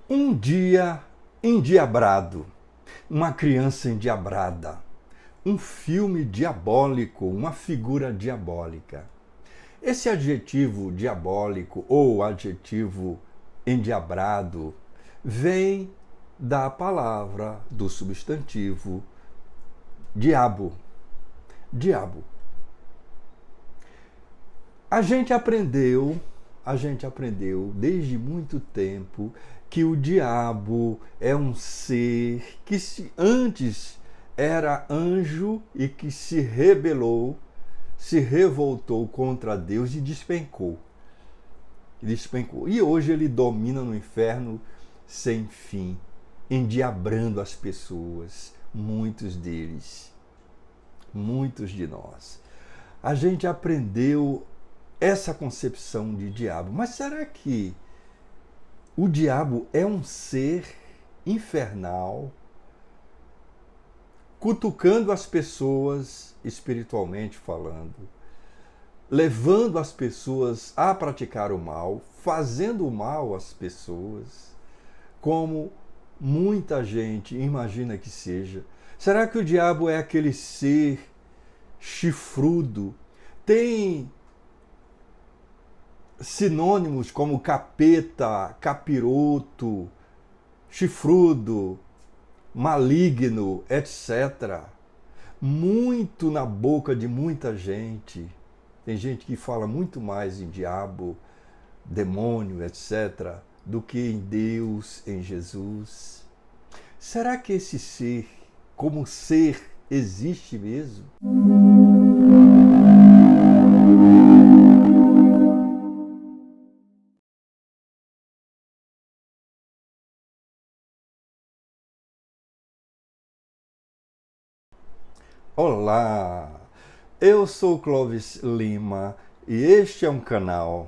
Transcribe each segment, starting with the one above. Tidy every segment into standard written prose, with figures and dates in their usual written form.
Um dia endiabrado, uma criança endiabrada, um filme diabólico, uma figura diabólica. Esse adjetivo diabólico ou adjetivo endiabrado vem da palavra, do substantivo diabo. Diabo. A gente aprendeu desde muito tempo que o diabo é um ser que antes era anjo e que se rebelou, se revoltou contra Deus e despencou. E hoje ele domina no inferno sem fim, endiabrando as pessoas, muitos deles, muitos de nós. A gente aprendeu essa concepção de diabo. Mas será que o diabo é um ser infernal, cutucando as pessoas espiritualmente falando, levando as pessoas a praticar o mal, fazendo o mal às pessoas, como muita gente imagina que seja? Será que o diabo é aquele ser chifrudo? Tem sinônimos como capeta, capiroto, chifrudo, maligno, etc. Muito na boca de muita gente. Tem gente que fala muito mais em diabo, demônio, etc., do que em Deus, em Jesus. Será que esse ser, como ser, existe mesmo? Olá, eu sou Clovis Lima e este é um canal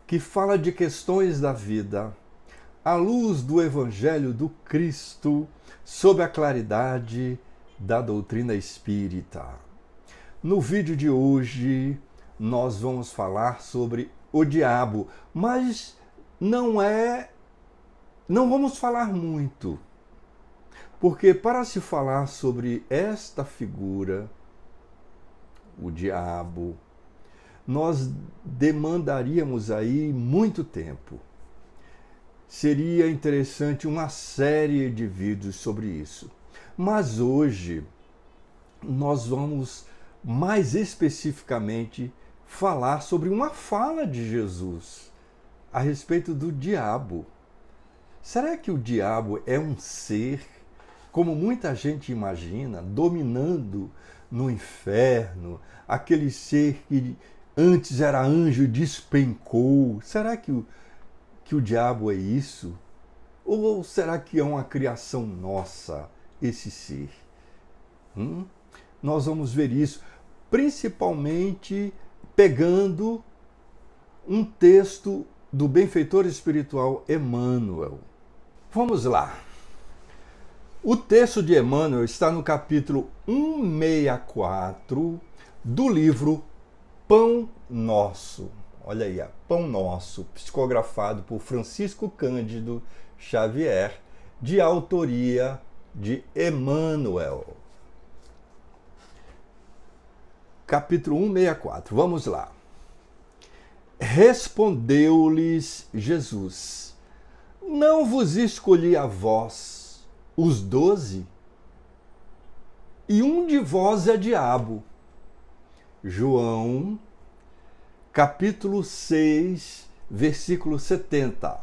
que fala de questões da vida à luz do Evangelho do Cristo sob a claridade da doutrina espírita. No vídeo de hoje nós vamos falar sobre o diabo, mas não vamos falar muito. Porque para se falar sobre esta figura, o diabo, nós demandaríamos aí muito tempo. Seria interessante uma série de vídeos sobre isso. Mas hoje nós vamos mais especificamente falar sobre uma fala de Jesus a respeito do diabo. Será que o diabo é um ser, como muita gente imagina, dominando no inferno, aquele ser que antes era anjo e despencou? Será que o diabo é isso? Ou será que é uma criação nossa, esse ser? Nós vamos ver isso, principalmente pegando um texto do benfeitor espiritual Emmanuel. Vamos lá. O texto de Emmanuel está no capítulo 164 do livro Pão Nosso. Olha aí, Pão Nosso, psicografado por Francisco Cândido Xavier, de autoria de Emmanuel. Capítulo 164, vamos lá. Respondeu-lhes Jesus: não vos escolhi a vós, os 12, e um de vós é diabo. João, capítulo 6, versículo 70.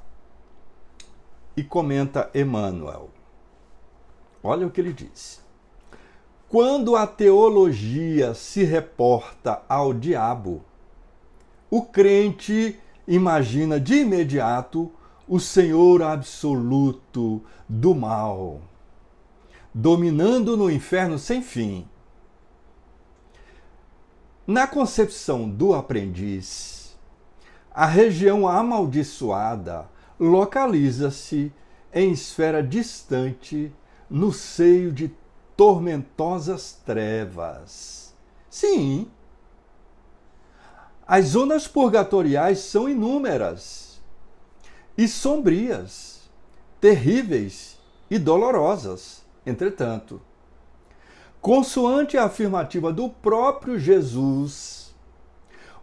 E comenta Emmanuel. Olha o que ele diz. Quando a teologia se reporta ao diabo, o crente imagina de imediato o Senhor absoluto do mal, dominando no inferno sem fim. Na concepção do aprendiz, a região amaldiçoada localiza-se em esfera distante no seio de tormentosas trevas. Sim, as zonas purgatoriais são inúmeras e sombrias, terríveis e dolorosas. Entretanto, consoante a afirmativa do próprio Jesus,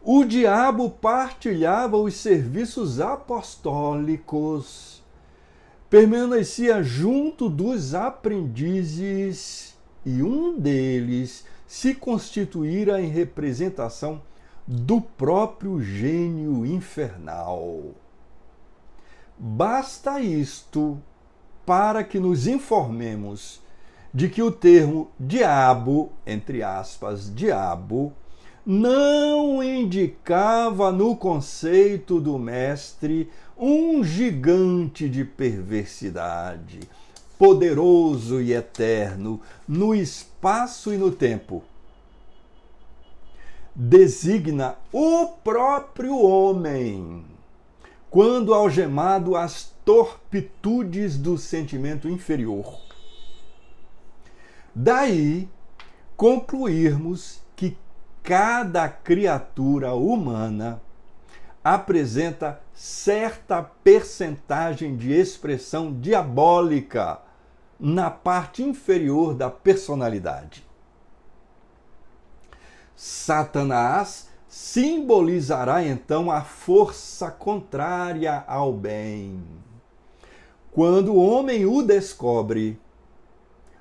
o diabo partilhava os serviços apostólicos, permanecia junto dos aprendizes e um deles se constituíra em representação do próprio gênio infernal. Basta isto para que nos informemos de que o termo diabo, entre aspas, diabo, não indicava no conceito do mestre um gigante de perversidade, poderoso e eterno no espaço e no tempo. Designa o próprio homem, quando algemado às torpitudes do sentimento inferior. Daí concluirmos que cada criatura humana apresenta certa percentagem de expressão diabólica na parte inferior da personalidade. Satanás simbolizará então a força contrária ao bem. Quando o homem o descobre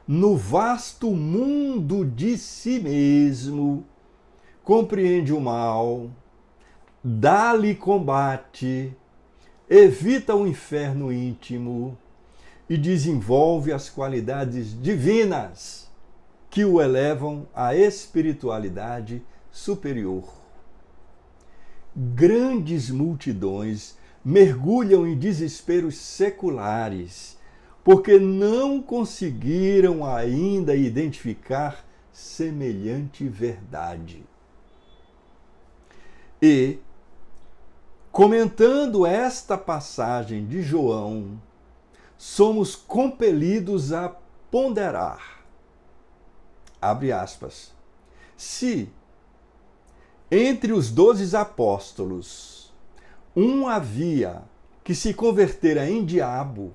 no vasto mundo de si mesmo, compreende o mal, dá-lhe combate, evita o inferno íntimo e desenvolve as qualidades divinas que o elevam à espiritualidade superior. Grandes multidões mergulham em desesperos seculares, porque não conseguiram ainda identificar semelhante verdade. E, comentando esta passagem de João, somos compelidos a ponderar, abre aspas, se entre os 12 apóstolos um havia que se convertera em diabo,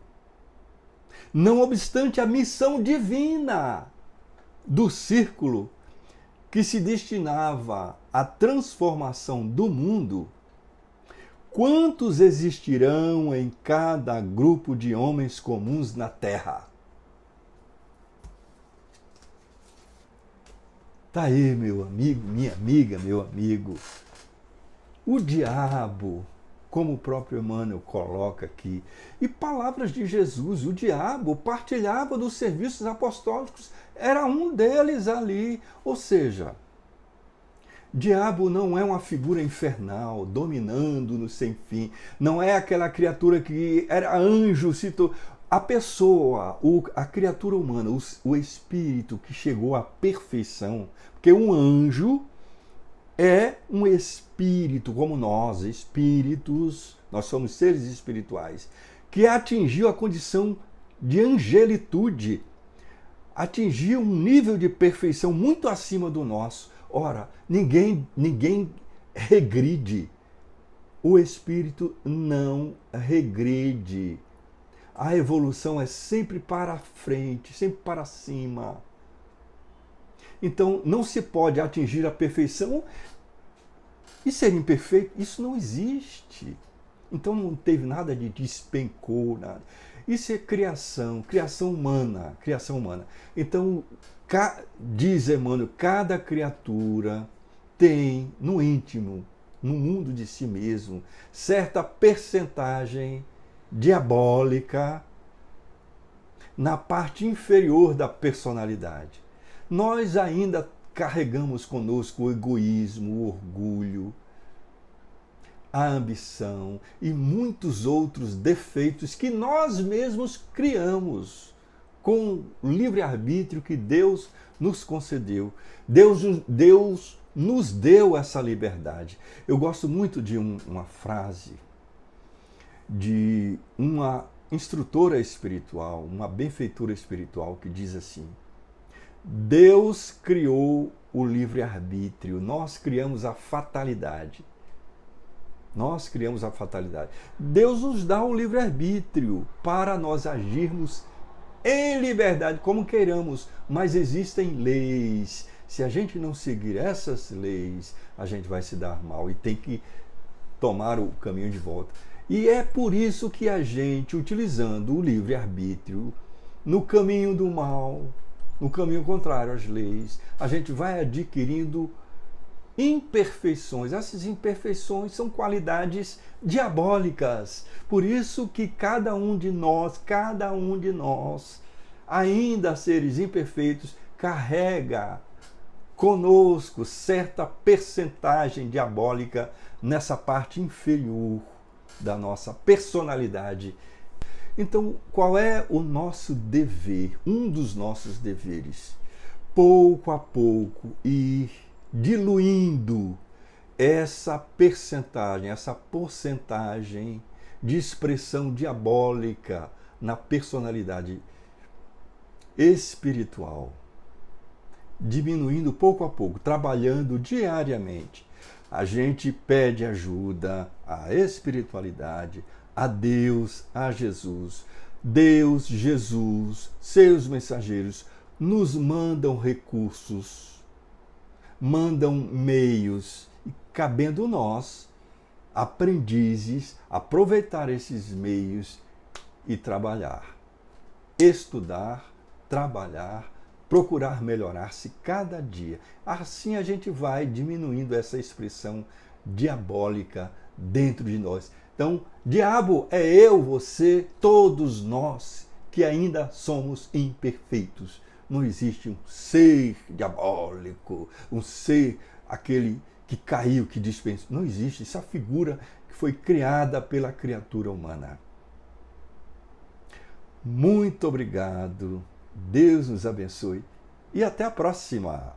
não obstante a missão divina do círculo que se destinava à transformação do mundo, quantos existirão em cada grupo de homens comuns na Terra? Tá aí, meu amigo, minha amiga, meu amigo. O diabo, como o próprio Emmanuel coloca aqui, e palavras de Jesus, o diabo partilhava dos serviços apostólicos, era um deles ali. Ou seja, diabo não é uma figura infernal, dominando no sem fim, não é aquela criatura que era anjo, a pessoa, a criatura humana, o espírito que chegou à perfeição, porque um anjo é um espírito como nós, espíritos, nós somos seres espirituais, que atingiu a condição de angelitude, atingiu um nível de perfeição muito acima do nosso. Ora, ninguém regride. O espírito não regride. A evolução é sempre para frente, sempre para cima. Então, não se pode atingir a perfeição e ser imperfeito. Isso não existe. Então, não teve nada de despencou, nada. Isso é criação humana, criação humana. Então, diz Emmanuel, cada criatura tem no íntimo, no mundo de si mesmo, certa percentagem diabólica na parte inferior da personalidade. Nós ainda carregamos conosco o egoísmo, o orgulho, a ambição e muitos outros defeitos que nós mesmos criamos com o livre-arbítrio que Deus nos concedeu. Deus nos deu essa liberdade. Eu gosto muito de uma frase de uma instrutora espiritual, uma benfeitora espiritual, que diz assim: Deus criou o livre-arbítrio, nós criamos a fatalidade. Nós criamos a fatalidade. Deus nos dá o livre-arbítrio para nós agirmos em liberdade, como queiramos, mas existem leis. Se a gente não seguir essas leis, a gente vai se dar mal e tem que tomar o caminho de volta. E é por isso que a gente, utilizando o livre-arbítrio no caminho do mal, no caminho contrário às leis, a gente vai adquirindo imperfeições. Essas imperfeições são qualidades diabólicas. Por isso que cada um de nós, ainda seres imperfeitos, carrega conosco certa percentagem diabólica nessa parte inferior da nossa personalidade. Então, qual é o nosso dever? Um dos nossos deveres, pouco a pouco ir diluindo essa percentagem, essa porcentagem de expressão diabólica na personalidade espiritual. Diminuindo pouco a pouco, trabalhando diariamente. A gente pede ajuda à espiritualidade, a Deus, a Jesus. Deus, Jesus, seus mensageiros nos mandam recursos, mandam meios, e cabendo nós, aprendizes, aproveitar esses meios e trabalhar. Estudar, trabalhar, procurar melhorar-se cada dia. Assim a gente vai diminuindo essa expressão diabólica dentro de nós. Então, diabo é eu, você, todos nós que ainda somos imperfeitos. Não existe um ser diabólico, um ser aquele que caiu, que dispensou. Não existe essa figura que foi criada pela criatura humana. Muito obrigado. Deus nos abençoe e até a próxima!